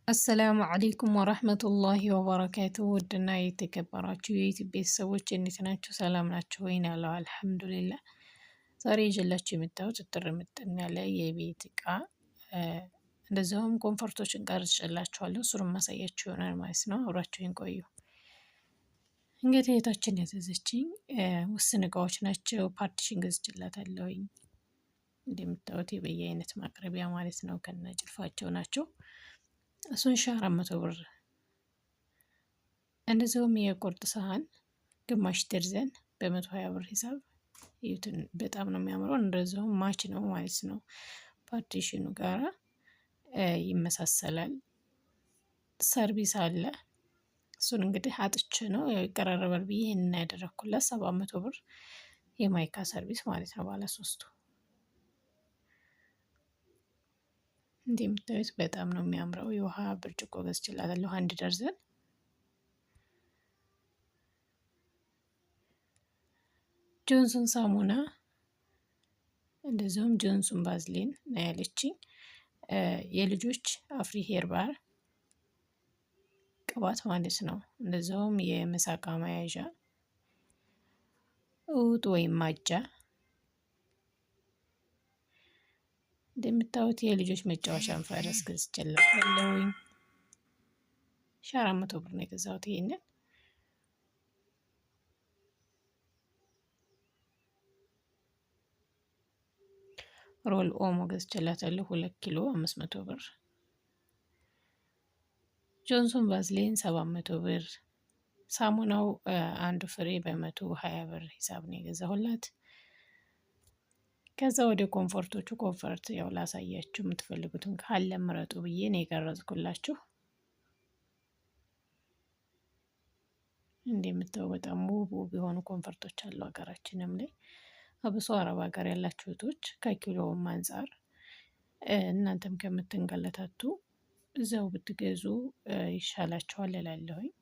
አሰላሙ አለይኩም ወራህመቱላሂ ወበረካቱ። ውድና የተከበራችሁ የዩቲዩብ ቤተሰቦች እንዴት ናችሁ? ሰላም ናችሁ ወይ? ያለው አልሐምዱሊላህ። ዛሬ ይዤላችሁ የመጣሁት እጥር ምጥን ያለ የቤት እቃ እንደዚሁም ኮንፈርቶችን ቀርጬላችኋለሁ። እሱንም ማሳያችሁ ይሆናል ማለት ነው። አብራችሁን ቆዩ። እንግዲህ እህታችን ያዘዘችኝ ውስን እቃዎች ናቸው። ፓርቲሽን ገዝቼላታለሁኝ። እንደምታዩት በየአይነት ማቅረቢያ ማለት ነው፣ ከነ ጭልፋቸው ናቸው። እሱን 400 ብር። እንደዚሁም የቁርጥ ሳህን ግማሽ ደርዘን በ120 ብር ሂሳብ ይዩትን። በጣም ነው የሚያምረው። እንደዚሁም ማች ነው ማለት ነው፣ ፓርቲሽኑ ጋራ ይመሳሰላል። ሰርቪስ አለ። እሱን እንግዲህ አጥቼ ነው ይቀራረባል ብዬ ይሄንን ያደረኩላት 700 ብር የማይካ ሰርቪስ ማለት ነው፣ ባለ ሶስቱ። እንደምታዩት በጣም ነው የሚያምረው። የውሃ ብርጭቆ ገዝቼላታለሁ 1 ደርዘን። ጆንሰን ሳሙና እንደዚሁም ጆንሰን ባዝሊን ነው ያለችኝ። የልጆች አፍሪ ሄርባር ቅባት ማለት ነው። እንደዚሁም የምሳቃ መያዣ እውጥ ወይም ማጃ። እንደምታዩት የልጆች መጫወቻ ፈረስ ገዝቼላታለሁኝ 400 ብር ነው የገዛሁት ይሄንን። ሮል ኦሞ ገዝቼላታለሁ 2 ኪሎ 500 ብር። ጆንሶን ቫዝሊን 700 ብር። ሳሙናው አንዱ ፍሬ በ120 ብር ሂሳብ ነው የገዛሁላት። ከዛ ወደ ኮንፈርቶቹ። ኮንፈርት ያው ላሳያችሁ፣ የምትፈልጉትን ካለ ምረጡ ብዬ ነው የቀረጽኩላችሁ። እንደምታዩ በጣም ውብ ውብ የሆኑ ኮንፈርቶች አሉ ሀገራችንም ላይ። አብሶ አረብ ሀገር ያላችሁ እህቶች ከኪሎውም አንፃር እናንተም ከምትንገለታቱ እዛው ብትገዙ ይሻላችኋል እላለሁኝ።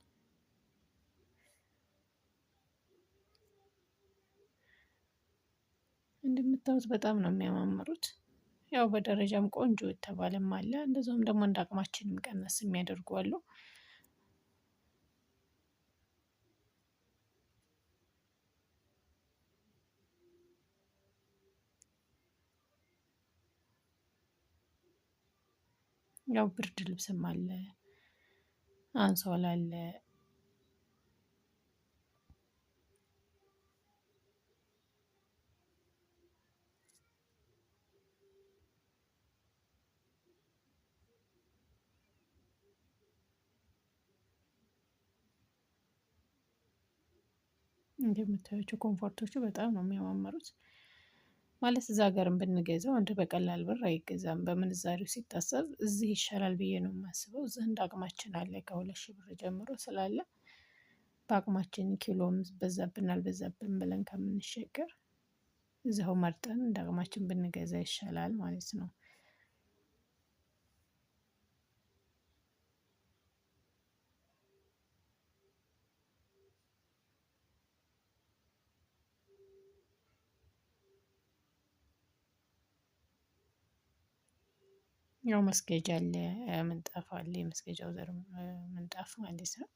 እንደምታዩት በጣም ነው የሚያማምሩት። ያው በደረጃም ቆንጆ የተባለም አለ፣ እንደዛውም ደግሞ እንደ አቅማችንም ቀነስ የሚያደርጉ አሉ። ያው ብርድ ልብስም አለ፣ አንሶላ አለ። እንደምታዩቸው ኮንፎርቶቹ በጣም ነው የሚያማምሩት። ማለት እዛ ሀገርም ብንገዛው አንድ በቀላል ብር አይገዛም። በምንዛሬው ሲታሰብ እዚህ ይሻላል ብዬ ነው የማስበው። እዚህ እንደ አቅማችን አለ፣ ከ2000 ብር ጀምሮ ስላለ በአቅማችን ኪሎም በዛብን አልበዛብን ብለን ከምንሸገር እዛው መርጠን እንደ አቅማችን ብንገዛ ይሻላል ማለት ነው። ያው መስገጃ አለ፣ ምንጣፍ አለ። የመስገጃው ዘር ምንጣፍ ማለት ነው።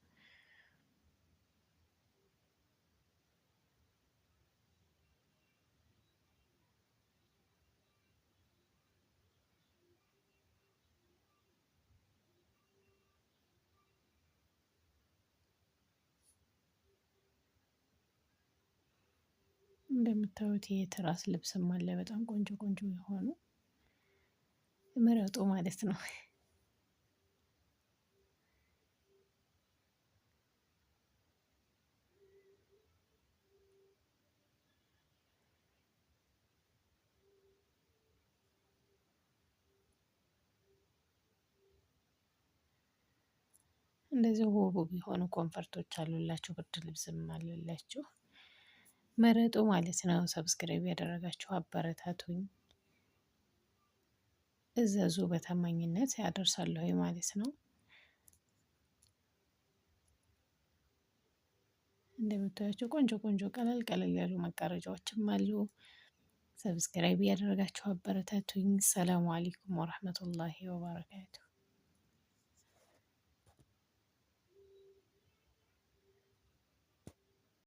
እንደምታዩት የትራስ ልብስም አለ። በጣም ቆንጆ ቆንጆ የሆኑ ምረጡ ማለት ነው። እንደዚህ ውብ የሆኑ ኮንፈርቶች አሉላችሁ፣ ብርድ ልብስም አሉላችሁ። ምረጡ ማለት ነው። ሰብስክራይብ ያደረጋችሁ አበረታቱኝ፣ እዘዙ። በታማኝነት ያደርሳለሁ ማለት ነው። እንደምታዩቸው ቆንጆ ቆንጆ ቀለል ቀለል ያሉ መጋረጃዎችም አሉ። ሰብስክራይብ ያደረጋችሁ አበረታቱኝ። ሰላም አለይኩም ወራህመቱላሂ ወበረካቱ።